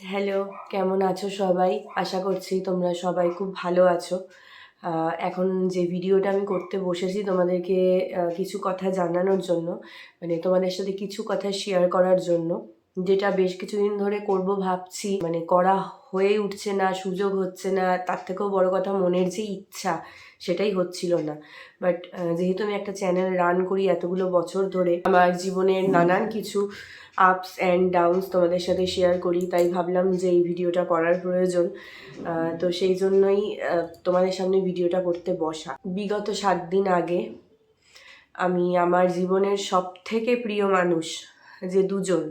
Hello, কেমন আছো সবাই? আশা করছি তোমরা সবাই খুব ভালো আছো। এখন যে ভিডিওটা আমি করতে বসেছি তোমাদেরকে কিছু কথা জানানোর জন্য, মানে তোমাদের সাথে কিছু কথা শেয়ার করার জন্য, যেটা বেশ কিছুদিন ধরে করব ভাবছি, মানে করা হয়ে উঠছে না, সুযোগ হচ্ছে না, তার থেকেও বড় কথা মনের যে ইচ্ছা সেটাই হচ্ছিল না। বাট যেহেতু আমি একটা চ্যানেল রান করি এতগুলো বছর ধরে, আমার জীবনের নানান কিছু আপস অ্যান্ড ডাউনস তোমাদের সাথে শেয়ার করি, তাই ভাবলাম যে এই ভিডিওটা করার প্রয়োজন। তো সেই জন্যই তোমাদের সামনে ভিডিওটা করতে বসা। বিগত 7 দিন আগে আমি আমার জীবনের সব থেকে প্রিয় মানুষ যে দুজন,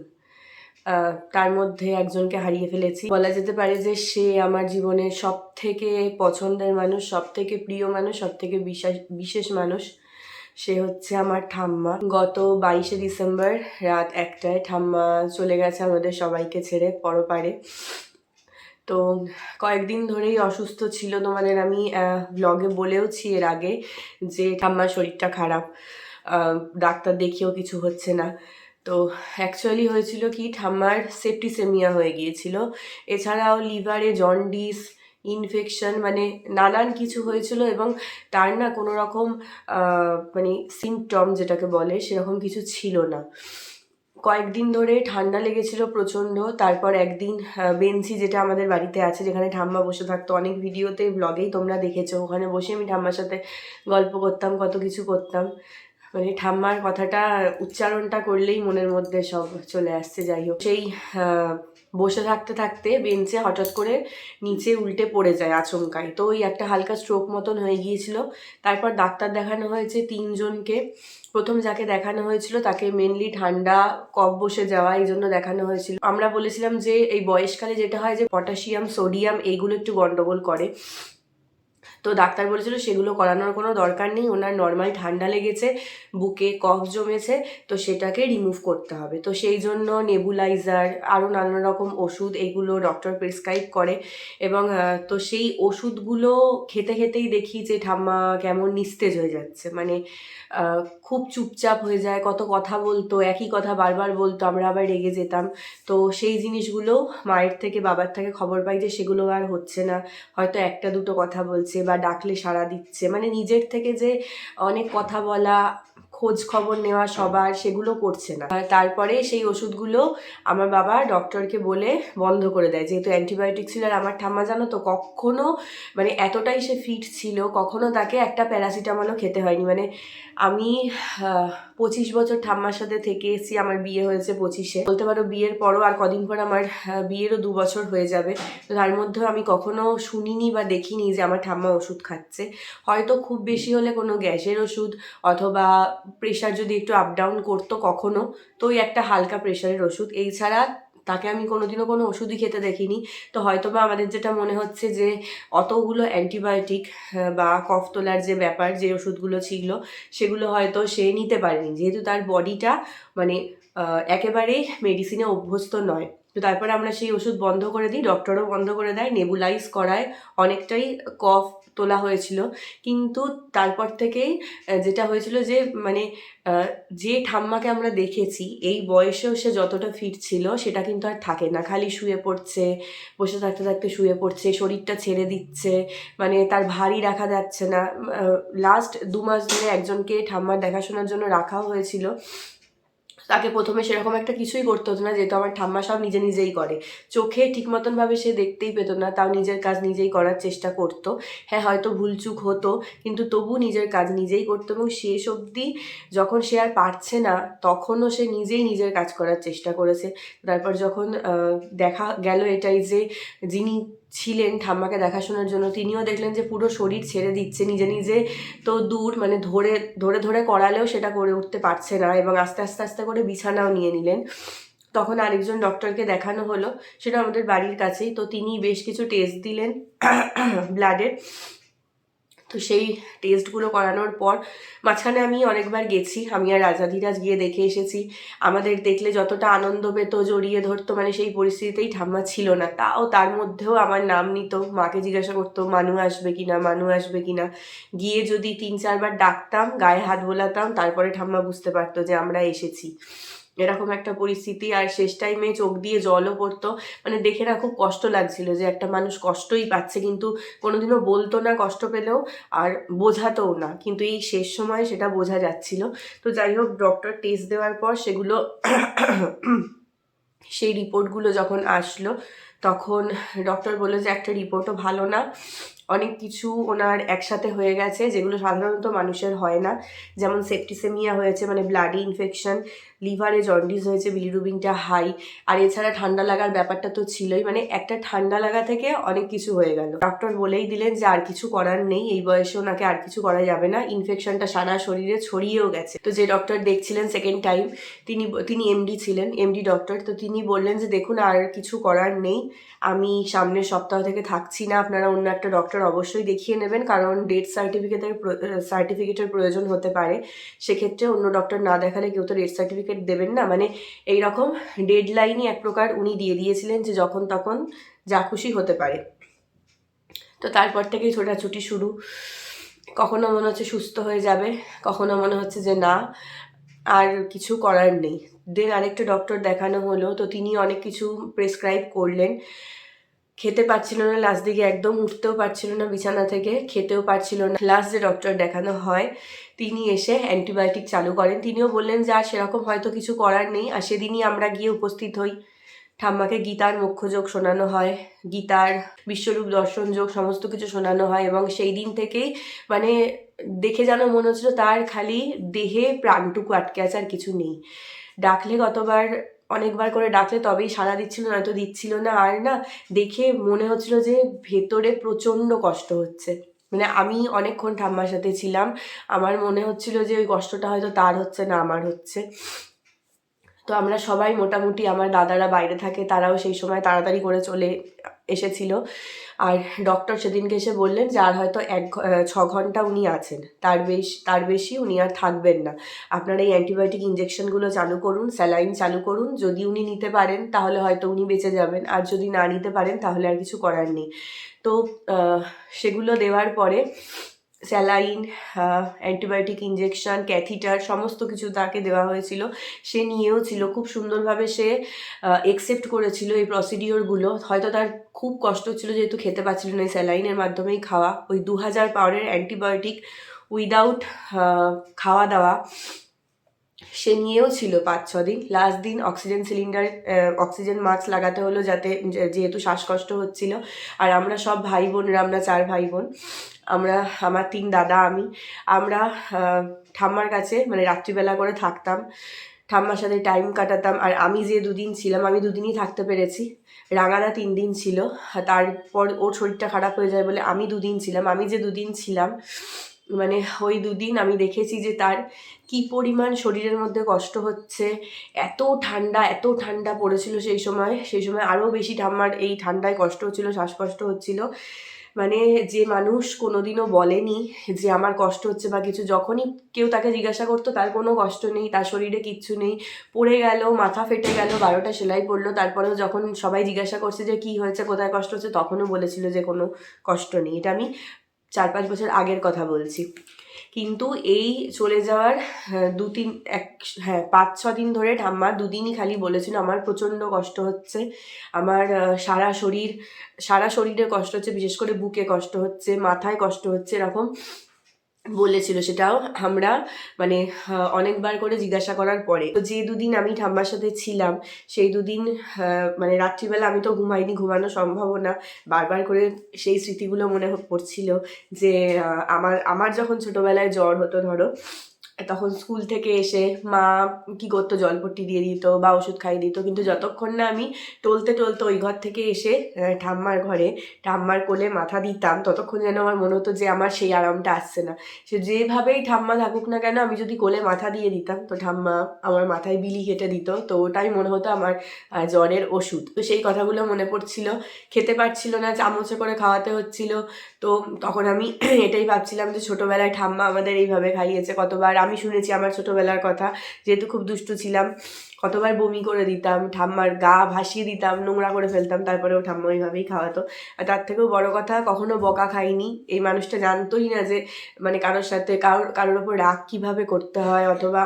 তার মধ্যে একজনকে হারিয়ে ফেলেছি। বলা যেতে পারে যে সে আমার জীবনের সব থেকে পছন্দের মানুষ, সব থেকে প্রিয় মানুষ, সব থেকে বিশেষ মানুষ। সে হচ্ছে আমার ঠাম্মা। গত 22শে ডিসেম্বর রাত 1টায় ঠাম্মা চলে গেছে আমাদের সবাইকে ছেড়ে পরপারে। তো কয়েকদিন ধরেই অসুস্থ ছিল, তোমাদের আমি ব্লগে বলেওছি এর আগে যে ঠাম্মার শরীরটা খারাপ, ডাক্তার দেখিয়েও কিছু হচ্ছে না। তো অ্যাকচুয়ালি হয়েছিল কি, ঠাম্মার সেপ্টিসেমিয়া হয়ে গিয়েছিল, এছাড়াও লিভারে জন্ডিস, ইনফেকশন, মানে নানান কিছু হয়েছিল। এবং তার না কোনো রকম মানে সিমটম যেটাকে বলে সেরকম কিছু ছিল না। কয়েকদিন ধরে ঠান্ডা লেগেছিল প্রচণ্ড। তারপর একদিন বেঞ্চি, যেটা আমাদের বাড়িতে আছে, যেখানে ঠাম্মা বসে থাকতো, অনেক ভিডিওতে ব্লগেই তোমরা দেখেছো, ওখানে বসে আমি ঠাম্মার সাথে গল্প করতাম, কত কিছু করতাম। মানে ঠাম্মার কথাটা উচ্চারণটা করলেই মনের মধ্যে সব চলে আসছে। যাই হোক, সেই বসে থাকতে থাকতে বেঞ্চে হঠাৎ করে নিচে উল্টে পড়ে যায় আচমকাই। তো ওই একটা হালকা স্ট্রোক মতন হয়ে গিয়েছিল। তারপর ডাক্তার দেখানো হয়েছে 3জনকে। প্রথম যাকে দেখানো হয়েছিল তাকে মেনলি ঠান্ডা, কফ বসে যাওয়া, এই জন্য দেখানো হয়েছিল। আমরা বলেছিলাম যে এই বয়সকালে যেটা হয় যে পটাশিয়াম, সোডিয়াম এইগুলো একটু গন্ডগোল করে। তো ডাক্তার বলেছিল সেগুলো করানোর কোনো দরকার নেই, ওনার নর্মাল ঠান্ডা লেগেছে, বুকে কফ জমেছে, তো সেটাকে রিমুভ করতে হবে। তো সেই জন্য নেবুলাইজার, আরও নানান রকম ওষুধ, এইগুলো ডক্টর প্রেসক্রাইব করে। এবং তো সেই ওষুধগুলো খেতে খেতেই দেখি যে ঠাম্মা কেমন নিস্তেজ হয়ে যাচ্ছে, মানে খুব চুপচাপ হয়ে যায়, কত কথা বলতো, একই কথা বারবার বলতো, আমরা আবার রেগে যেতাম। তো সেই জিনিসগুলো মায়ের থেকে, বাবার থেকে খবর পাই যে সেগুলো আর হচ্ছে না, হয়তো একটা দুটো কথা বলছে বা ডাকলে সাড়া দিচ্ছে, মানে নিজের থেকে যে অনেক কথা বলা, খোঁজ খবর নেওয়া সবার, সেগুলো করছে না। তারপরে সেই ওষুধগুলো আমার বাবা ডক্টরকে বলে বন্ধ করে দেয়, যেহেতু অ্যান্টিবায়োটিক ছিল। আর আমার ঠাম্মা জানো তো, কখনো, মানে এতটাই সে ফিট ছিল, কখনো তাকে একটা প্যারাসিটামলও খেতে হয়নি। মানে আমি 25 বছর ঠাম্মার সাথে থেকে এসেছি, আমার বিয়ে হয়েছে 25-এ, বলতে পারো বিয়ের পরও আর কদিন পর আমার বিয়েরও 2 বছর হয়ে যাবে। তো তার মধ্যেও আমি কখনো শুনিনি বা দেখিনি যে আমার ঠাম্মা ওষুধ খাচ্ছে। হয়তো খুব বেশি হলে কোনো গ্যাসের ওষুধ, অথবা প্রেশার যদি একটু আপ ডাউন করতো কখনো, তো ওই একটা হালকা প্রেশারের ওষুধ। এই ছাড়া তাকে আমি কোনোদিনও কোনো ওষুধই খেতে দেখিনি। তো হয়তো বা আমাদের যেটা মনে হচ্ছে যে অতগুলো অ্যান্টিবায়োটিক বা কফ তোলার যে ব্যাপার, যে ওষুধগুলো ছিল সেগুলো হয়তো সে নিতে পারেনি, যেহেতু তার বডিটা মানে একেবারেই মেডিসিনে অভ্যস্ত নয়। তো তারপরে আমরা সেই ওষুধ বন্ধ করে দিই, ডক্টরও বন্ধ করে দেয়, নেবুলাইজ করায়, অনেকটাই কফ তোলা হয়েছিল। কিন্তু তারপর থেকেই যেটা হয়েছিল যে, মানে যে ঠাম্মাকে আমরা দেখেছি এই বয়সেও সে যতটা ফিট ছিল সেটা কিন্তু আর থাকে না, খালি শুয়ে পড়ছে, বসে থাকতে থাকতে শুয়ে পড়ছে, শরীরটা ছেড়ে দিচ্ছে, মানে তার ভারী রাখা যাচ্ছে না। লাস্ট 2 মাস ধরে একজনকে ঠাম্মার দেখাশোনার জন্য রাখাও হয়েছিল। তাকে প্রথমে সেরকম একটা কিছুই করতে হতো না, যেহেতু আমার ঠাম্মা সব নিজে নিজেই করে, চোখে ঠিক মতনভাবে সে দেখতেই পেতো না, তাও নিজের কাজ নিজেই করার চেষ্টা করতো। হ্যাঁ, হয়তো ভুলচুক হতো, কিন্তু তবু নিজের কাজ নিজেই করতো। এবং শেষ অবধি যখন সে আর পারছে না, তখনও সে নিজেই নিজের কাজ করার চেষ্টা করেছে। তারপর যখন দেখা গেল এটাই যে যিনি ছিলেন ঠাম্মাকে দেখাশোনার জন্য, তিনিও দেখলেন যে পুরো শরীর ছেড়ে দিচ্ছে, নিজে নিজে তো দূর, মানে ধরে ধরে ধরে করালেও সেটা করে উঠতে পারছে না, এবং আস্তে আস্তে আস্তে করে বিছানাও নিয়ে নিলেন। তখন আরেকজন ডক্টরকে দেখানো হলো, সেটা আমাদের বাড়ির কাছেই। তো তিনি বেশ কিছু টেস্ট দিলেন ব্লাডের। তো সেই টেস্টগুলো করানোর পর, মাঝখানে আমি অনেকবার গেছি, আমি আর রাজাধিরাজ গিয়ে দেখে এসেছি। আমাদের দেখলে যতটা আনন্দ পেত, জড়িয়ে ধরতো, মানে সেই পরিস্থিতিতেই ঠাম্মা ছিল না, তাও তার মধ্যেও আমার নাম নিত, মাকে জিজ্ঞাসা করতো মানু আসবে কিনা, মানু আসবে কিনা। গিয়ে যদি 3-4 বার ডাকতাম, গায়ে হাত বোলাতাম, তারপরে ঠাম্মা বুঝতে পারতো যে আমরা এসেছি। এরকম একটা পরিস্থিতি। আর শেষ টাইমে চোখ দিয়ে জলও পড়তো, মানে দেখে না খুব কষ্ট লাগছিল যে একটা মানুষ কষ্টই পাচ্ছে, কিন্তু কোনোদিনও বলতো না কষ্ট পেলেও, আর বোঝাতেও না, কিন্তু এই শেষ সময় সেটা বোঝা যাচ্ছিল। তো যাই হোক, ডক্টর টেস্ট দেওয়ার পর সেগুলো সেই রিপোর্টগুলো যখন আসলো তখন ডক্টর বললো যে একটা রিপোর্টও ভালো না, অনেক কিছু ওনার একসাথে হয়ে গেছে যেগুলো সাধারণত মানুষের হয় না, যেমন সেপ্টিসেমিয়া হয়েছে, মানে ব্লাডি ইনফেকশন, লিভারে জন্ডিস হয়েছে, বিলিরুবিনটা হাই, আর এছাড়া ঠান্ডা লাগার ব্যাপারটা তো ছিলই, মানে একটা ঠান্ডা লাগা থেকে অনেক কিছু হয়ে গেল। ডক্টর বলেই দিলেন যে আর কিছু করার নেই, এই বয়সে ওনাকে আর কিছু করা যাবে না, ইনফেকশনটা সারা শরীরে ছড়িয়েও গেছে। তো যে ডক্টর দেখছিলেন সেকেন্ড টাইম, তিনি এমডি ছিলেন, এমডি ডক্টর, তো তিনি বললেন যে দেখুন আর কিছু করার নেই, আমি সামনের সপ্তাহ থেকে থাকছি না, আপনারা অন্য একটা ডক্টর অবশ্যই দেখিয়ে নেবেন, কারণ ডেথ সার্টিফিকেটের প্রয়োজন হতে পারে, সেক্ষেত্রে অন্য ডক্টর না দেখালে কেউ তো ডেথ সার্টিফিকেট দেবেন না, মানে এইরকম ডেডলাইনই এক প্রকার উনি দিয়ে দিয়েছিলেন যে যখন তখন যা খুশি হতে পারে। তো তারপর থেকেই ছোটাছুটি শুরু, কখনো মনে হচ্ছে সুস্থ হয়ে যাবে, কখনো মনে হচ্ছে যে না আর কিছু করার নেই। দেন আরেকটা ডক্টর দেখানো হলো, তো তিনি অনেক কিছু প্রেসক্রাইব করলেন, খেতে পারছিল না লাস্ট দিকে, একদম উঠতেও পারছিল না বিছানা থেকে, খেতেও পারছিল না। লাস্ট যে ডক্টর দেখানো হয় তিনি এসে অ্যান্টিবায়োটিক চালু করেন, তিনিও বললেন যে আর সেরকম হয়তো কিছু করার নেই, আর সেদিনই আমরা গিয়ে উপস্থিত হই, ঠাম্মাকে গীতার মুখ্য যোগ শোনানো হয়, গীতার বিশ্বরূপ দর্শন যোগ সমস্ত কিছু শোনানো হয়, এবং সেই দিন থেকেই মানে দেখে যেন মনে হচ্ছিল তার খালি দেহে প্রাণটুকু আটকে আছে, আর কিছু নেই। ডাকলে অনেকবার করে ডাকলে তবেই সাড়া দিচ্ছিল, নয়তো দিচ্ছিল না, আর না দেখে মনে হচ্ছিল যে ভেতরে প্রচণ্ড কষ্ট হচ্ছে, মানে আমি অনেকক্ষণ ঠাম্মার সাথে ছিলাম, আমার মনে হচ্ছিল যে ওই কষ্টটা হয়তো তার হচ্ছে না আমার হচ্ছে। তো আমরা সবাই মোটামুটি, আমার দাদারা বাইরে থাকে, তারাও সেই সময় তাড়াতাড়ি করে চলে এসেছিল, আর ডক্টর সেদিনকে এসে বললেন যে আর হয়তো 6 ঘন্টা উনি আছেন, তার বেশি উনি আর থাকবেন না, আপনারা এই অ্যান্টিবায়োটিক ইঞ্জেকশনগুলো চালু করুন, স্যালাইন চালু করুন, যদি উনি নিতে পারেন তাহলে হয়তো উনি বেঁচে যাবেন, আর যদি না নিতে পারেন তাহলে আর কিছু করার নেই। তো সেগুলো দেওয়ার পরে স্যালাইন, অ্যান্টিবায়োটিক ইঞ্জেকশন, ক্যাথিটার সমস্ত কিছু তাকে দেওয়া হয়েছিল, সে নিয়েও ছিল, খুব সুন্দরভাবে সে একসেপ্ট করেছিল এই প্রসিডিওরগুলো। হয়তো তার খুব কষ্ট হচ্ছিল যেহেতু খেতে পাচ্ছিল না, এই স্যালাইনের মাধ্যমেই খাওয়া, ওই 2000 পাওয়ারের অ্যান্টিবায়োটিক উইদাউট খাওয়া দাওয়া সে নিয়েও ছিল 5-6 দিন। লাস্ট দিন অক্সিজেন মাস্ক লাগাতে হলো, যেহেতু শ্বাসকষ্ট হচ্ছিল, আর আমরা সব ভাই বোনরা, আমরা 4 ভাই বোন, আমার 3 দাদা, আমরা ঠাম্মার কাছে মানে রাত্রিবেলা করে থাকতাম, ঠাম্মার সাথে টাইম কাটাতাম। আর আমি যে 2 দিন ছিলাম, আমি 2 দিনই থাকতে পেরেছি, রাঙাদা 3 দিন ছিল, তারপর ওর শরীরটা খারাপ হয়ে যায় বলে আমি 2 দিন ছিলাম। আমি যে 2 দিন ছিলাম, মানে ওই 2 দিন আমি দেখেছি যে তার কি পরিমাণ শরীরের মধ্যে কষ্ট হচ্ছে, এত ঠান্ডা পড়েছিল সেই সময় আরও বেশি ঠাম্মার এই ঠান্ডায় কষ্ট হচ্ছিল, শ্বাসকষ্ট হচ্ছিল, মানে যে মানুষ কোনোদিনও বলেনি যে আমার কষ্ট হচ্ছে বা কিছু, যখনই কেউ তাকে জিজ্ঞাসা করতো তার কোনো কষ্ট নেই, তার শরীরে কিচ্ছু নেই, পড়ে গেল, মাথা ফেটে গেল, 12টা সেলাই পড়লো, তারপরেও যখন সবাই জিজ্ঞাসা করছে যে কি হয়েছে, কোথায় কষ্ট হচ্ছে, তখনও বলেছিল যে কোনো কষ্ট নেই। এটা আমি 4-5 বছর আগের কথা বলছি। কিন্তু এই চলে যাওয়ার 5-6 দিন ধরে ঠাম্মা 2 দিনই খালি বলেছিল আমার প্রচণ্ড কষ্ট হচ্ছে, আমার সারা শরীরে কষ্ট হচ্ছে, বিশেষ করে বুকে কষ্ট হচ্ছে, মাথায় কষ্ট হচ্ছে, এরকম বলেছিল। সেটাও আমরা মানে অনেকবার করে জিজ্ঞাসা করার পরে। তো যে 2 দিন আমি ঠাম্মার সাথে ছিলাম, সেই 2 দিন মানে রাত্রিবেলা আমি তো ঘুমাইনি, ঘুমানো সম্ভব না, বারবার করে সেই স্মৃতিগুলো মনে পড়ছিল যে আমার যখন ছোটোবেলায় জ্বর হতো ধরো, তখন স্কুল থেকে এসে মা কি করতো, জলপট্টি দিয়ে দিত বা ওষুধ খাইয়ে দিত, কিন্তু যতক্ষণ না আমি টলতে ওই ঘর থেকে এসে ঠাম্মার কোলে মাথা দিতাম, ততক্ষণ যেন আমার মনে হতো যে আমার সেই আরামটা আসছে না। সে যেভাবেই ঠাম্মা থাকুক না কেন, আমি যদি কোলে মাথা দিয়ে দিতাম তো ঠাম্মা আমার মাথায় বিলি কেটে দিত, তো ওটাই মনে হতো আমার জ্বরের ওষুধ। তো সেই কথাগুলো মনে পড়ছিল, খেতে পারছিল না, চামচে করে খাওয়াতে হচ্ছিল। তো তখন আমি এটাই ভাবছিলাম যে ছোটোবেলায় ঠাম্মা আমাদের এইভাবে খাইয়েছে কতবার, আমি শুনেছি আমার ছোটোবেলার কথা, যেহেতু খুব দুষ্টু ছিলাম, কতবার বমি করে দিতাম, ঠাম্মার গা ভাসিয়ে দিতাম, নোংরা করে ফেলতাম, তারপরেও ঠাম্মা ওইভাবেই খাওয়াতো। আর তার থেকেও বড় কথা, কখনো বকা খাইনি। এই মানুষটা জানতোই না যে মানে কারোর সাথে কারোর ওপর রাগ কীভাবে করতে হয়, অথবা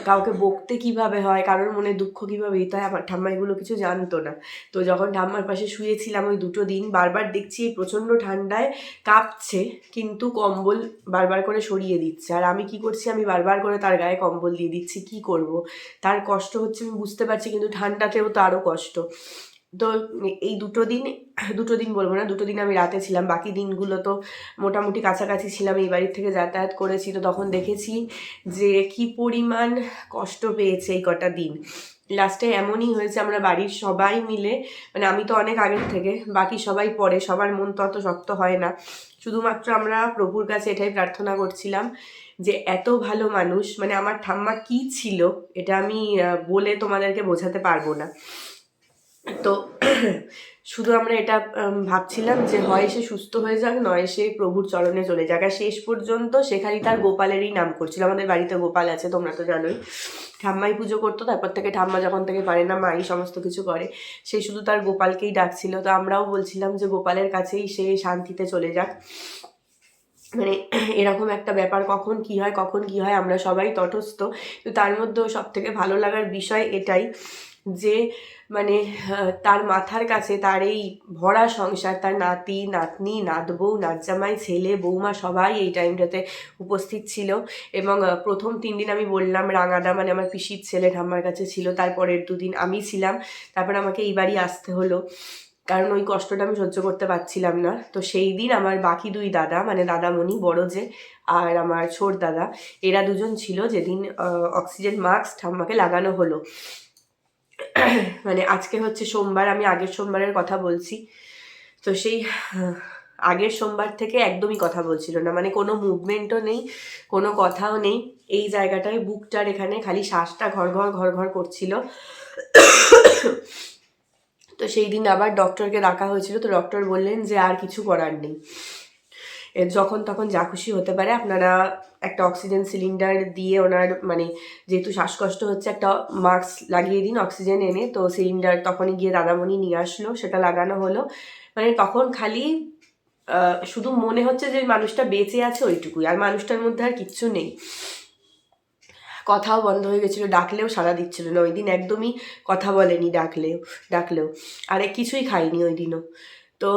কাউকে বকতে কিভাবে হয়, কারোর মনে দুঃখ কীভাবে দিতে হয়। আমার ঠাম্মা এগুলো কিছু জানতো না। তো যখন ঠাম্মার পাশে শুয়েছিলাম ওই 2টো দিন, বারবার দেখছি এই প্রচণ্ড ঠান্ডায় কাঁপছে, কিন্তু কম্বল বারবার করে সরিয়ে দিচ্ছে। আর আমি কি করছি, আমি বারবার করে তার গায়ে কম্বল দিয়ে দিচ্ছি। কি করব, তার কষ্ট হচ্ছে আমি বুঝতে পারছি, কিন্তু ঠান্ডাতেও তো আরও কষ্ট। তো এই 2টো দিন বলবো না, 2টো দিন আমি রাতে ছিলাম, বাকি দিনগুলো তো মোটামুটি কাছাকাছি ছিলাম, এই বাড়ির থেকে যাতায়াত করেছি। তো তখন দেখেছি যে কি পরিমাণ কষ্ট পেয়েছে এই কটা দিন। লাস্টে এমনই হয়েছে, আমরা বাড়ির সবাই মিলে, মানে আমি তো অনেক আগের থেকে, বাকি সবাই পরে, সবার মন তো অত শক্ত হয় না, শুধুমাত্র আমরা প্রভুর কাছে এটাই প্রার্থনা করছিলাম যে এত ভালো মানুষ, মানে আমার ঠাম্মা কি ছিল এটা আমি বলে তোমাদেরকে বোঝাতে পারবো না। তো শুধু আমরা এটা ভাবছিলাম যে হয় সে সুস্থ হয়ে যাক, নয় সে প্রভুর চরণে চলে যাক। আর শেষ পর্যন্ত সে খালি তার গোপালেরই নাম করছিল। আমাদের বাড়িতে গোপাল আছে, তোমরা তো জানোই। ঠাম্মাই পুজো করতো, তারপর থেকে ঠাম্মা যখন থেকে পারে না, মাই সমস্ত কিছু করে, সে শুধু তার গোপালকেই ডাকছিল। তো আমরাও বলছিলাম যে গোপালের কাছেই সে শান্তিতে চলে যাক। মানে এরকম একটা ব্যাপার, কখন কি হয় আমরা সবাই তটস্থ। তো তার মধ্যেও সব থেকে ভালো লাগার বিষয় এটাই যে মানে তার মাথার কাছে তার এই ভরা সংসার, তার নাতি নাতনি, নাতবউ, নাতজামাই, ছেলে, বৌমা সবাই এই টাইমটাতে উপস্থিত ছিল। এবং প্রথম 3 দিন আমি বললাম রাঙাদা মানে আমার পিসির ছেলে ঠাম্মার কাছে ছিল, তারপরের 2 দিন আমি ছিলাম, তারপর আমাকে এই বাড়ি আসতে হলো, কারণ ওই কষ্টটা আমি সহ্য করতে পারছিলাম না। তো সেই দিন আমার বাকি 2 দাদা, মানে দাদামণি বড় যে আর আমার ছোট দাদা, এরা 2জন ছিল যেদিন অক্সিজেন মাস্ক ঠাম্মাকে লাগানো হলো। মানে আজকে হচ্ছে সোমবার, আমি আগের সোমবারের কথা বলছি। তো সেই আগের সোমবার থেকে একদমই কথা বলছিল না, মানে কোনো মুভমেন্টও নেই, কোনো কথাও নেই। এই জায়গাটায় বুকটার এখানে খালি শ্বাসটা ঘর ঘর করছিল। তো সেই দিন আবার ডক্টরকে ডাকা হয়েছিল। তো ডক্টর বললেন যে আর কিছু করার নেই, যখন তখন যা খুশি হতে পারে, আপনারা একটা অক্সিজেন সিলিন্ডার দিয়ে ওনার, মানে যেহেতু শ্বাসকষ্ট হচ্ছে, একটা মাস্ক লাগিয়ে দিন অক্সিজেন এনে। তো সিলিন্ডার তখনই গিয়ে দাদামণি নিয়ে আসলো, সেটা লাগানো হলো। মানে তখন খালি শুধু মনে হচ্ছে যে মানুষটা বেঁচে আছে ওইটুকুই, আর মানুষটার মধ্যে আর কিচ্ছু নেই। কথাও বন্ধ হয়ে গেছিলো, ডাকলেও সাড়া দিচ্ছিল না ওই দিন, একদমই কথা বলেনি ডাকলেও আর কিছুই খাইনি ওই দিনও। তো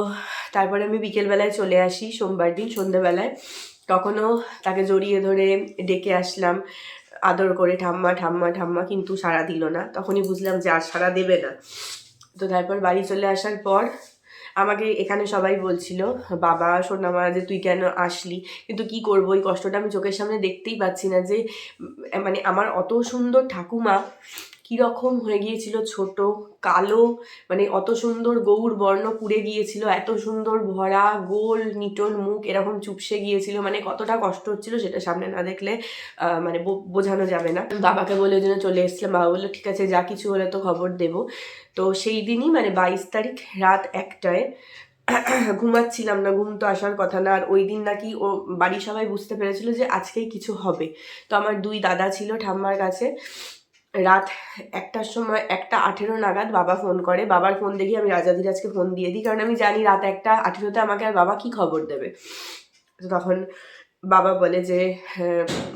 তারপরে আমি বিকেলবেলায় চলে আসি সোমবার দিন সন্ধেবেলায়, তখনও তাকে জড়িয়ে ধরে ডেকে আসলাম আদর করে, ঠাম্মা ঠাম্মা ঠাম্মা, কিন্তু সাড়া দিল না। তখনই বুঝলাম যে আর সাড়া দেবে না। তো তারপর বাড়ি চলে আসার পর আমাকে এখানে সবাই বলছিল, বাবা সোনামা, যে তুই কেন আসলি, কিন্তু কি করবো, ওই কষ্টটা আমি চোখের সামনে দেখতেই পাচ্ছি না যে মানে আমার অত সুন্দর ঠাকুমা কীরকম হয়ে গিয়েছিল, ছোট কালো, মানে অত সুন্দর গৌর বর্ণ পুড়ে গিয়েছিল, এত সুন্দর ভরা গোল নিটোল মুখ এরকম চুপসে গিয়েছিল। মানে কতটা কষ্ট হচ্ছিল সেটা সামনে না দেখলে মানে বোঝানো যাবে না। বাবাকে বলে ওই জন্য চলে এসেছিলাম। বাবা বললো ঠিক আছে, যা কিছু হলে তো খবর দেবো। তো সেই দিনই মানে 22 তারিখ রাত 1টায় ঘুমাচ্ছিলাম না, ঘুম তো আসার কথা না। আর ওই দিন নাকি ও বাড়ির সবাই বুঝতে পেরেছিল যে আজকেই কিছু হবে। তো আমার 2 দাদা ছিল ঠাম্মার কাছে। রাত 1টার সময় 1:18 নাগাদ বাবা ফোন করে। বাবার ফোন দেখি আমি রাজাধিরাজকে ফোন দিয়ে দিই, কারণ আমি জানি রাত 1:18 আমাকে আর বাবা কি খবর দেবে। তো তখন বাবা বলে যে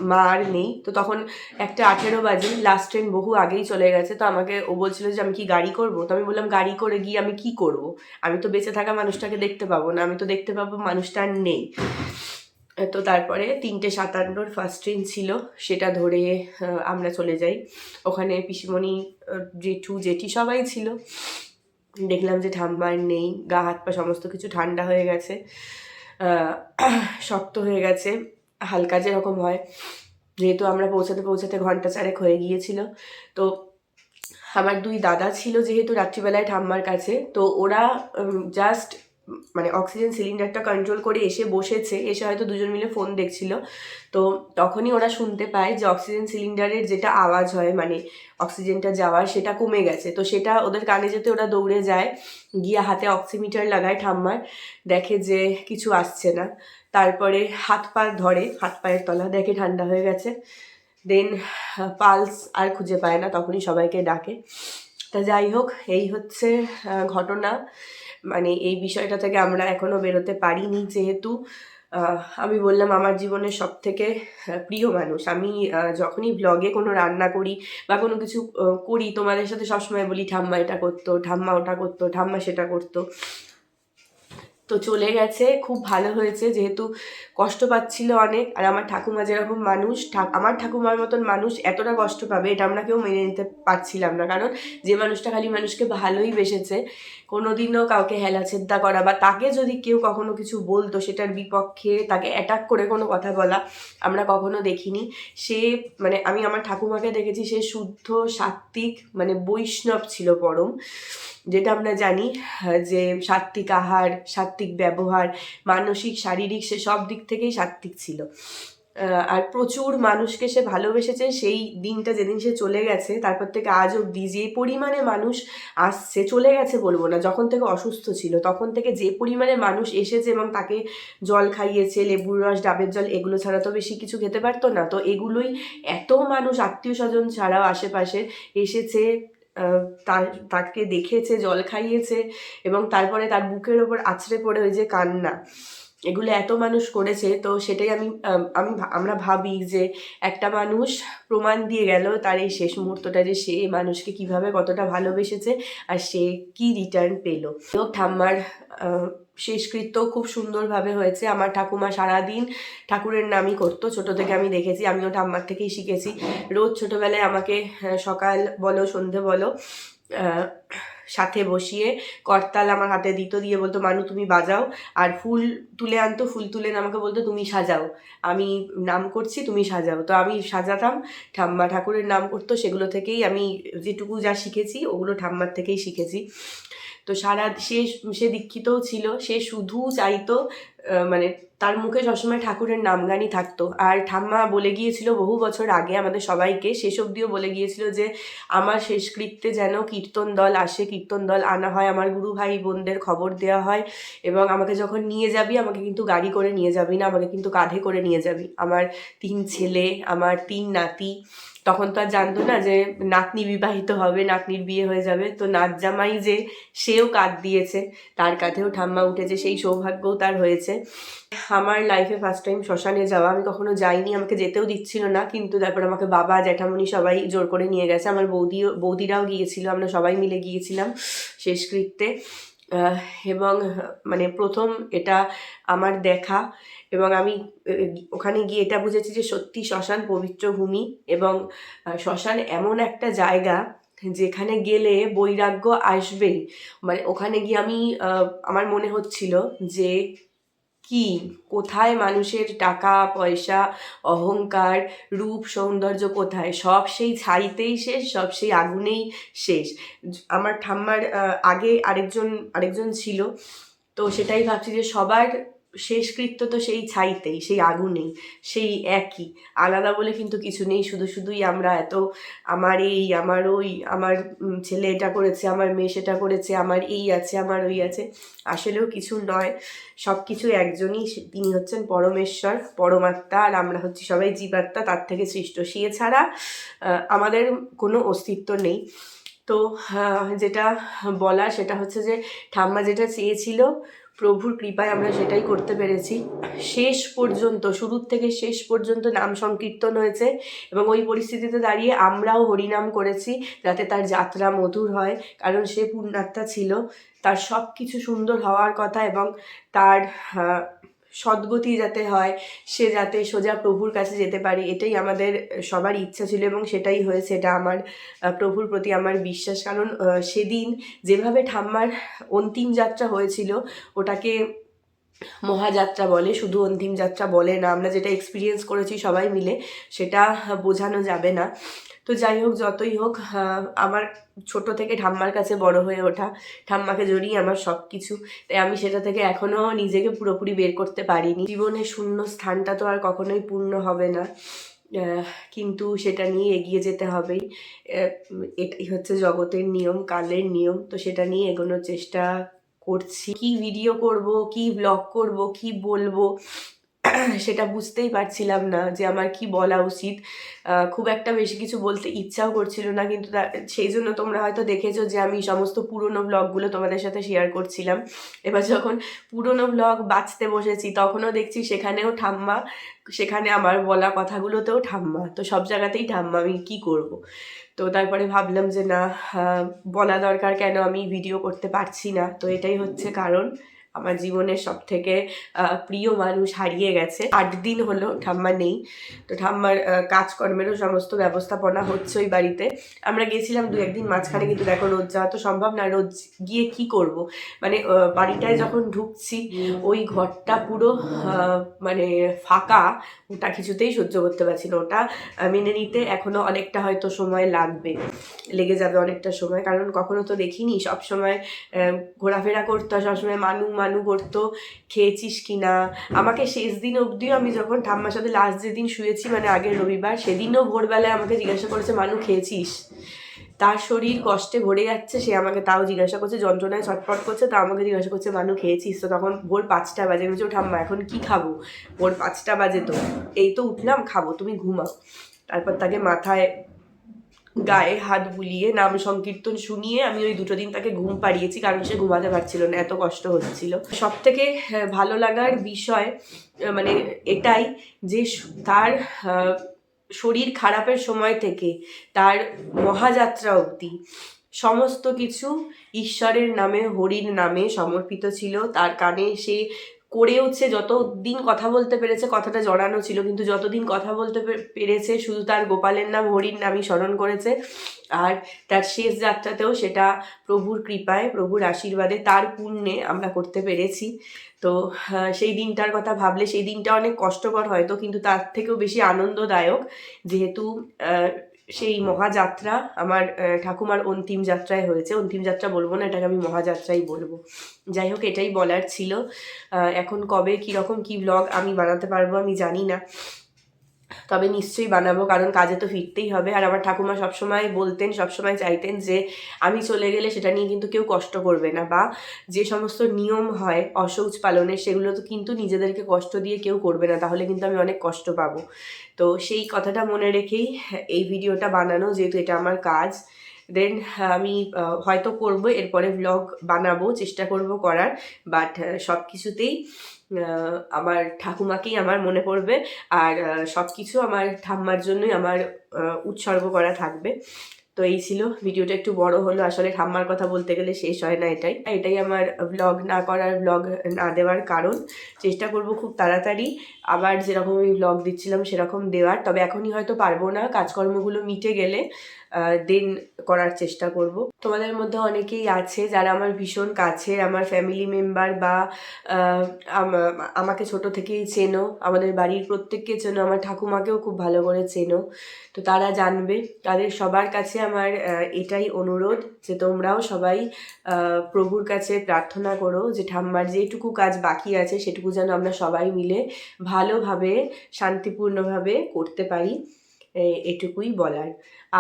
মা আর নেই। তো তখন 1:18 বাজে, লাস্ট ট্রেন বহু আগেই চলে গেছে। তো আমাকে ও বলছিল যে আমি কি গাড়ি করব। তো আমি বললাম গাড়ি করে গিয়ে আমি কি করব, আমি তো বেঁচে থাকা মানুষটাকে দেখতে পাবো না, আমি তো দেখতে পাবো মানুষটা আর নেই। তো তারপরে 3:57 ফার্স্ট ট্রেন ছিল, সেটা ধরে আমরা চলে যাই। ওখানে পিসিমণি, জেঠু জেঠি সবাই ছিল। দেখলাম যে ঠাম্মার নেই, গা হাত পা সমস্ত কিছু ঠান্ডা হয়ে গেছে, শক্ত হয়ে গেছে, হালকা যেরকম হয়। যেহেতু আমরা পৌঁছাতে ঘন্টা 4 হয়ে গিয়েছিল। তো আমার 2 দাদা ছিল যেহেতু রাত্রিবেলায় ঠাম্মার কাছে, তো ওরা জাস্ট মানে অক্সিজেন সিলিন্ডারটা কন্ট্রোল করে এসে বসেছে, এসে হয়তো 2জন মিলে ফোন দেখছিল। তো তখনই ওরা শুনতে পায় যে অক্সিজেন সিলিন্ডারের যেটা আওয়াজ হয়, মানে অক্সিজেনটা যাওয়ার, সেটা কমে গেছে। তো সেটা ওদের কানে যেতে ওরা দৌড়ে যায়, গিয়ে হাতে অক্সিমিটার লাগায় ঠাম্মার, দেখে যে কিছু আসছে না। তারপরে হাত পা ধরে, হাত পায়ের তলা দেখে ঠান্ডা হয়ে গেছে। দেন পালস আর খুঁজে পায় না, তখনই সবাইকে ডাকে। তা যাই হোক, এই হচ্ছে ঘটনা। মানে এই বিষয়টা থেকে আমরা এখনো বেরোতে পারিনি, যেহেতু আমি বললাম আমার জীবনের সব থেকে প্রিয় মানুষ। আমি যখনই ব্লগে কোনো রান্না করি বা কোনো কিছু করি, তোমাদের সাথে সবসময় বলি ঠাম্মা এটা করতো, ঠাম্মা ওটা করতো, ঠাম্মা সেটা করতো। তো চলে গেছে, খুব ভালো হয়েছে, যেহেতু কষ্ট পাচ্ছিল অনেক। আর আমার ঠাকুমা যেরকম মানুষ, আমার ঠাকুমার মতন মানুষ এতটা কষ্ট পাবে এটা আমরা কেউ মেনে নিতে পারছিলাম না। কারণ যে মানুষটা খালি মানুষকে ভালোই বেসেছে, কোনোদিনও কাউকে হেলাছেদ্দা করা বা তাকে যদি কেউ কখনো কিছু বলতো সেটার বিপক্ষে তাকে অ্যাটাক করে কোনো কথা বলা আমরা কখনো দেখিনি। সে মানে আমি আমার ঠাকুমাকে দেখেছি, সে শুদ্ধ সাত্ত্বিক মানে বৈষ্ণব ছিল পরম, যেটা আমরা জানি যে সাত্ত্বিক আহার, সাত্ত্বিক ব্যবহার, মানসিক শারীরিক সে সব দিক থেকেই সাত্ত্বিক ছিল। আর প্রচুর মানুষকে সে ভালোবেসেছে। সেই দিনটা যেদিন সে চলে গেছে, তারপর থেকে আজ অবধি যে পরিমাণে মানুষ আসছে, চলে গেছে বলবো না, যখন থেকে অসুস্থ ছিল তখন থেকে যে পরিমাণে মানুষ এসেছে এবং তাকে জল খাইয়েছে, লেবুর রস, ডাবের জল, এগুলো ছাড়া তো বেশি কিছু খেতে পারতো না। তো এগুলোই এত মানুষ আত্মীয় স্বজন ছাড়াও আশেপাশে এসেছে, তাকে দেখেছে, জল খাইয়েছে, এবং তারপরে তার বুকের ওপর আছড়ে পড়ে ওই যে কান্না, এগুলো এত মানুষ করেছে। তো সেটাই আমরা ভাবি যে একটা মানুষ প্রমাণ দিয়ে গেল তার এই শেষ মুহূর্তটা, যে সে মানুষকে কিভাবে কতটা ভালোবেসেছে আর সে কি রিটার্ন পেল। ঠাম্মার শেষকৃত্য খুব সুন্দরভাবে হয়েছে। আমার ঠাকুমা সারাদিন ঠাকুরের নামই করতো, ছোট থেকে আমি দেখেছি, আমিও ঠাম্মার থেকেই শিখেছি। রোজ ছোটবেলায় আমাকে সকাল বলো সন্ধে বলো সাথে বসিয়ে করতাল আমার হাতে দিত, দিয়ে বলতো মানু তুমি বাজাও, আর ফুল তুলে আনতো, ফুল তুলে আমাকে বলতো তুমি সাজাও, আমি নাম করছি তুমি সাজাও। তো আমি সাজাতাম, ঠাম্মা ঠাকুরের নাম করতো, সেগুলো থেকেই আমি যেটুকু যা শিখেছি ওগুলো ঠাম্মার থেকেই শিখেছি। তো সে দীক্ষিতও ছিল, সে শুধু চাইতো মানে তার মুখে সবসময় ঠাকুরের নামগানই থাকতো। আর ঠাম্মা বলে গিয়েছিল বহু বছর আগে আমাদের সবাইকে, শেষ অবধিও বলে গিয়েছিল যে আমার শেষকৃত্যে যেন কীর্তন দল আসে, কীর্তন দল আনা হয়, আমার গুরু ভাই বোনদের খবর দেওয়া হয়, এবং আমাকে যখন নিয়ে যাবি আমাকে কিন্তু গাড়ি করে নিয়ে যাবি না, আমাকে কিন্তু কাঁধে করে নিয়ে যাবি। আমার 3 ছেলে, আমার 3 নাতি, তখন তো আর জানতো না যে নাতনি বিবাহিত হবে, নাতনির বিয়ে হয়ে যাবে। তো নাত জামাই যে সেও কাঁধ দিয়েছে, তার কাঁধেও ঠাম্মা উঠেছে, সেই সৌভাগ্যও তার হয়েছে। আমার লাইফে ফার্স্ট টাইম শ্মশানে যাওয়া, আমি কখনো যাইনি, আমাকে যেতেও দিচ্ছিল না, কিন্তু তারপর আমাকে বাবা জ্যাঠামণি সবাই জোর করে নিয়ে গেছে, আমার বৌদিরাও গিয়েছিল, আমরা সবাই মিলে গিয়েছিলাম শেষকৃত্যে। এবং মানে প্রথম এটা আমার দেখা, এবং আমি ওখানে গিয়ে এটা বুঝেছি যে সত্যি শ্মশান পবিত্র ভূমি, এবং শ্মশান এমন একটা জায়গা যেখানে গেলে বৈরাগ্য আসবেই। মানে ওখানে গিয়ে আমার মনে হচ্ছিল যে কি কোথায় মানুষের টাকা পয়সা, অহংকার, রূপ সৌন্দর্য কোথায়, সব সেই ছাইতেই শেষ, সব সেই আগুনেই শেষ। আমার ঠাম্মার আগে আরেকজন ছিল, তো সেটাই ভাবছি যে সবার শেষকৃত্য তো সেই ছাইতেই, সেই আগুনেই, সেই একই, আলাদা বলে কিন্তু কিছু নেই। শুধুই আমরা এত আমার এই, আমার ওই, আমার ছেলে এটা করেছে, আমার মেয়ে সেটা করেছে, আমার এই আছে, আমার ওই আছে। আসলেও কিছু নয়, সব কিছু একজনই, তিনি হচ্ছেন পরমেশ্বর, পরমাত্মা, আর আমরা হচ্ছি সবাই জীবাত্মা, তার থেকে সৃষ্ট। সে ছাড়া আমাদের কোনো অস্তিত্ব নেই। তো যেটা বলা সেটা হচ্ছে যে ঠাম্মা যেটা চেয়েছিল, প্রভুর কৃপায় আমরা সেটাই করতে পেরেছি। শেষ পর্যন্ত, শুরুর থেকে শেষ পর্যন্ত নাম সংকীর্তন হয়েছে, এবং ওই পরিস্থিতিতে দাঁড়িয়ে আমরাও হরিনাম করেছি যাতে তার যাত্রা মধুর হয়। কারণ সে পুণ্যাত্মা ছিল, তার সব কিছু সুন্দর হওয়ার কথা, এবং তার সদ্গতি যাতে হয়, সে যাতে সোজা প্রভুর কাছে যেতে পারে, এটাই আমাদের সবার ইচ্ছা ছিল, এবং সেটাই হয়েছে। এটা আমার প্রভুর প্রতি আমার বিশ্বাস। কারণ সেদিন যেভাবে ঠাম্মার অন্তিম যাত্রা হয়েছিল, ওটাকে মহাযাত্রা বলে, শুধু অন্তিম যাত্রা বলে না। আমরা যেটা এক্সপিরিয়েন্স করেছি সবাই মিলে, সেটা বোঝানো যাবে না। তো যাই হোক, যতই হোক, আমার ছোট থেকে ঠাম্মার কাছে বড় হয়ে ওঠা, ঠাম্মাকে জড়িয়ে আমার সব কিছু, তাই আমি সেটা থেকে এখনও নিজেকে পুরোপুরি বের করতে পারিনি। জীবনে শূন্য স্থানটা তো আর কখনোই পূর্ণ হবে না, কিন্তু সেটা নিয়ে এগিয়ে যেতে হবেই। এটাই হচ্ছে জগতের নিয়ম, কালের নিয়ম। তো সেটা নিয়ে এগোনোর চেষ্টা করছি। কি ভিডিও করব, কি ব্লগ করব, কি বলবো, সেটা বুঝতেই পারছিলাম না যে আমার কি বলা উচিত। খুব একটা বেশি কিছু বলতে ইচ্ছাও করছিল না, কিন্তু সেই জন্য তোমরা হয়তো দেখেছো যে আমি সমস্ত পুরনো ব্লগগুলো তোমাদের সাথে শেয়ার করছিলাম। এবার যখন পুরনো ব্লগ বাঁচতে বসেছি তখনও দেখছি সেখানেও ঠাম্মা, সেখানে আমার বলা কথাগুলোতেও ঠাম্মা, তো সব জায়গাতেই ঠাম্মা, আমি কি করব। তো তারপরে ভাবলাম যে না, বলা দরকার, কেন আমি ভিডিও করতে পারছি না। তো এটাই হচ্ছে কারণ, আমার জীবনের সব থেকে প্রিয় মানুষ হারিয়ে গেছে। 8 দিন হলো ঠাম্মা নেই। তো ঠাম্মার কাজকর্মেরও সমস্ত ব্যবস্থাপনা হচ্ছে ওই বাড়িতে। আমরা গেছিলাম 2-1 দিন মাঝখানে, কিন্তু দেখো রোজ যাওয়া তো সম্ভব না, রোজ গিয়ে কি করব। মানে বাড়িটায় যখন ঢুকছি ওই ঘরটা পুরো মানে ফাঁকা, ওটা কিছুতেই সহ্য করতে পারছি না। ওটা মেনে নিতে এখনো অনেকটা হয়তো সময় লেগে যাবে অনেকটা সময়, কারণ কখনো তো দেখিনি। সবসময় ঘোরাফেরা করতো, সবসময় মানু করতো, খেয়েছিস কি না। আমাকে শেষ দিন অবধিও, আমি যখন ঠাম্মার সাথে লাস্ট যেদিন শুয়েছি মানে আগের রবিবার, সেদিনও ভোরবেলায় আমাকে জিজ্ঞাসা করেছে, মানু খেয়েছিস। তার শরীর কষ্টে ভরে যাচ্ছে, সে আমাকে তাও জিজ্ঞাসা করছে, যন্ত্রণায় ছটফট করছে, তা আমাকে জিজ্ঞাসা করছে, মানু খেয়েছিস। তো তখন ভোর 5টা বাজে। আমি বলছি, ঠাম্মা এখন কি খাবো, ভোর 5টা বাজে, তো এই তো উঠলাম, খাবো, তুমি ঘুমাও। তারপর তাকে মাথায় গায়ে হাত বুলিয়ে নাম সংকীর্তন শুনিয়ে আমি ওই 2টো দিন তাকে ঘুম পাড়িয়েছি, কারণ সে ঘুমাতে পারছিল না, এত কষ্ট হচ্ছিল। সব থেকে ভালো লাগার বিষয় মানে এটাই যে তার শরীর খারাপের সময় থেকে তার মহাযাত্রা অবধি সমস্ত কিছু ঈশ্বরের নামে, হরির নামে সমর্পিত ছিল। তার কানে সে করেওছে, যতদিন কথা বলতে পেরেছে, কথাটা জড়ানো ছিল, কিন্তু যতদিন কথা বলতে পেরেছে শুধু তার গোপালের নাম, হরির নামই স্মরণ করেছে। আর তার শেষ যাত্রাতেও সেটা প্রভুর কৃপায়, প্রভুর আশীর্বাদে, তার পুণ্যে আমরা করতে পেরেছি। তো সেই দিনটার কথা ভাবলে, সেই দিনটা অনেক কষ্টকর হয়তো, কিন্তু তার থেকেও বেশি আনন্দদায়ক, যেহেতু সেই মহাযাত্রা আমার ঠাকুমার অন্তিম যাত্রায় হয়েছে। অন্তিম যাত্রা বলবো না, এটাকে আমি মহাযাত্রাই বলবো। যাই হোক, এটাই বলার ছিল। এখন কবে কীরকম কী ব্লগ আমি বানাতে পারবো আমি জানি না, তবে নিশ্চয়ই বানাবো, কারণ কাজে তো ফিরতেই হবে। আর আমার ঠাকুমা সবসময় বলতেন, সবসময় চাইতেন যে আমি চলে গেলে সেটা নিয়ে কিন্তু কেউ কষ্ট করবে না, বা যে সমস্ত নিয়ম হয় অশৌচ পালনের, সেগুলো তো কিন্তু নিজেদেরকে কষ্ট দিয়ে কেউ করবে না, তাহলে কিন্তু আমি অনেক কষ্ট পাবো। তো সেই কথাটা মনে রেখেই এই ভিডিওটা বানানো, যেহেতু এটা আমার কাজ। দেন আমি হয়তো করবো, এরপরে ব্লগ বানাবো, চেষ্টা করব করার, বাট সব কিছুতেই আমার ঠাকুমাকেই আমার মনে পড়বে, আর সব কিছু আমার ঠাম্মার জন্যই আমার উৎসর্গ করা থাকবে। তো এই ছিল ভিডিওটা, একটু বড় হলো, আসলে ঠাম্মার কথা বলতে গেলে শেষ হয় না। এটাই আমার ব্লগ না করার, ব্লগ না দেওয়ার কারণ। চেষ্টা করব খুব তাড়াতাড়ি আবার যেরকম আমি ব্লগ দিচ্ছিলাম সেরকম দেওয়ার, তবে এখনই হয়তো পারবো না, কাজকর্মগুলো মিটে গেলে দেন করার চেষ্টা করব। তোমাদের মধ্যে অনেকেই আছে যারা আমার ভীষণ কাছের, আমার ফ্যামিলি মেম্বার, বা আমাকে ছোট থেকেই চেনো, আমাদের বাড়ির প্রত্যেককে চেনো, আমার ঠাকুমাকেও খুব ভালো করে চেনো। তো তারা জানবে, তাদের সবার কাছে আমার এটাই অনুরোধ যে তোমরাও সবাই প্রভুর কাছে প্রার্থনা করো যে ঠাম্মার যেটুকু কাজ বাকি আছে সেটুকু যেন আমরা সবাই মিলে ভালোভাবে, শান্তিপূর্ণভাবে করতে পারি, এটুকুই বলার।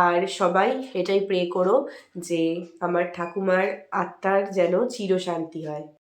আর সবাই এটাই প্রে করো যে আমার ঠাকুমার আত্মার যেন চিরশান্তি হয়।